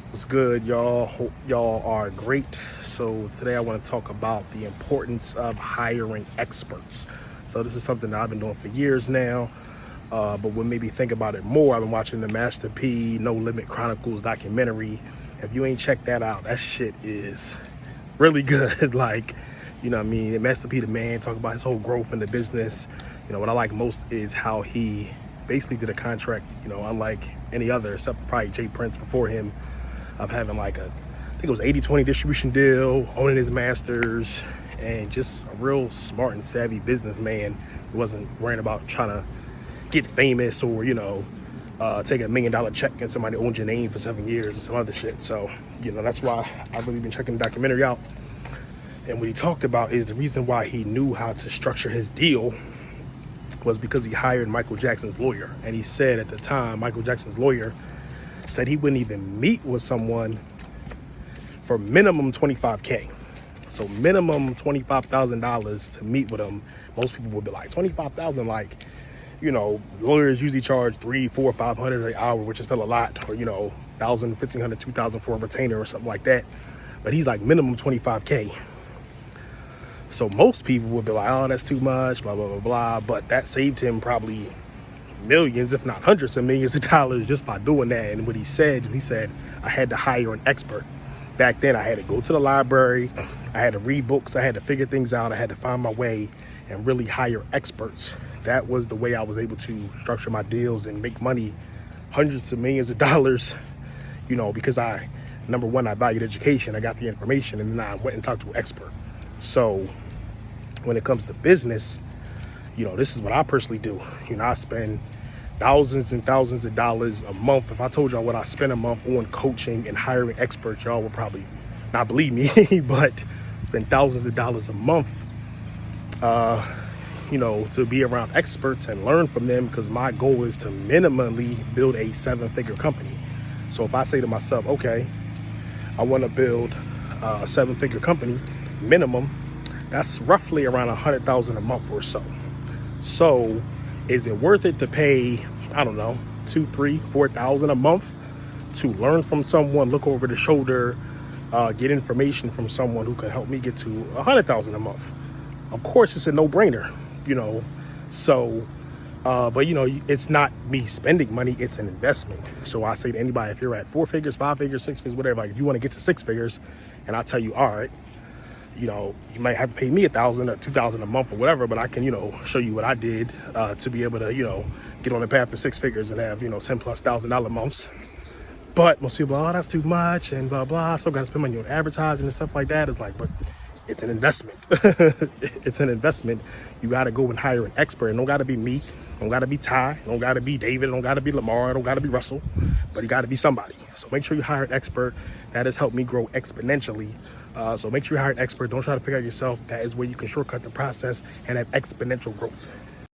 What's good, y'all? Hope y'all are great. So today I want to talk about the importance of hiring experts. So this is something that I've been doing for years now. But what made me think about it more, I've been watching the Master P No Limit Chronicles documentary. If you ain't checked that out, that shit is really good. Like, you know what I mean? Master P the man, talk about his whole growth in the business. You know, what I like most is how he basically did a contract, unlike any other, except for probably Jay Prince before him, of having like I think it was 80-20 distribution deal, owning his masters, and just a real smart and savvy businessman who wasn't worrying about trying to get famous or, take $1 million check and somebody owns your name for 7 years or some other shit. So, that's why I've really been checking the documentary out. And what he talked about is the reason why he knew how to structure his deal was because he hired Michael Jackson's lawyer. And he said at the time, Michael Jackson's lawyer said he wouldn't even meet with someone for minimum $25K. So minimum $25,000 to meet with him. Most people would be like, 25,000, like, lawyers usually charge $300, $400, $500 an hour, which is still a lot, or, 1,000, 1,500, 2,000 for a retainer or something like that. But he's like minimum 25K. So most people would be like, oh, that's too much, blah, blah, blah, blah. But that saved him probably millions, if not hundreds of millions of dollars just by doing that. And what he said, I had to hire an expert. Back then, I had to go to the library, I had to read books, I had to figure things out, I had to find my way and really hire experts. That was the way I was able to structure my deals and make money, hundreds of millions of dollars, because number one, I valued education, I got the information, and then I went and talked to an expert. So when it comes to business, this is what I personally do. I spend thousands and thousands of dollars a month. If I told y'all what I spend a month on coaching and hiring experts, y'all would probably not believe me, but spend thousands of dollars a month, to be around experts and learn from them, because my goal is to minimally build a 7-figure company. So if I say to myself, okay, I want to build a 7-figure company, minimum, that's roughly around $100,000 a month or so. So is it worth it to pay, I don't know, $2,000, $3,000, $4,000 a month to learn from someone, look over the shoulder, get information from someone who can help me get to $100,000 a month? Of course, it's a no-brainer, So, but it's not me spending money; it's an investment. So I say to anybody, if you're at 4 figures, 5 figures, 6 figures, whatever, like if you want to get to 6 figures, and I tell you, all right, you might have to pay me $1,000 or $2,000 a month or whatever, but I can, show you what I did to be able to, get on the path to 6 figures and have, $10,000+ months. But most people, oh, that's too much and blah, blah. I still got to spend money on advertising and stuff like that. It's like, but it's an investment. It's an investment. You got to go and hire an expert. It don't got to be me. Don't got to be Ty. Don't got to be David. Don't got to be Lamar. Don't got to be Russell. But you got to be somebody. So make sure you hire an expert. That has helped me grow exponentially. So make sure you hire an expert. Don't try to figure out yourself. That is where you can shortcut the process and have exponential growth.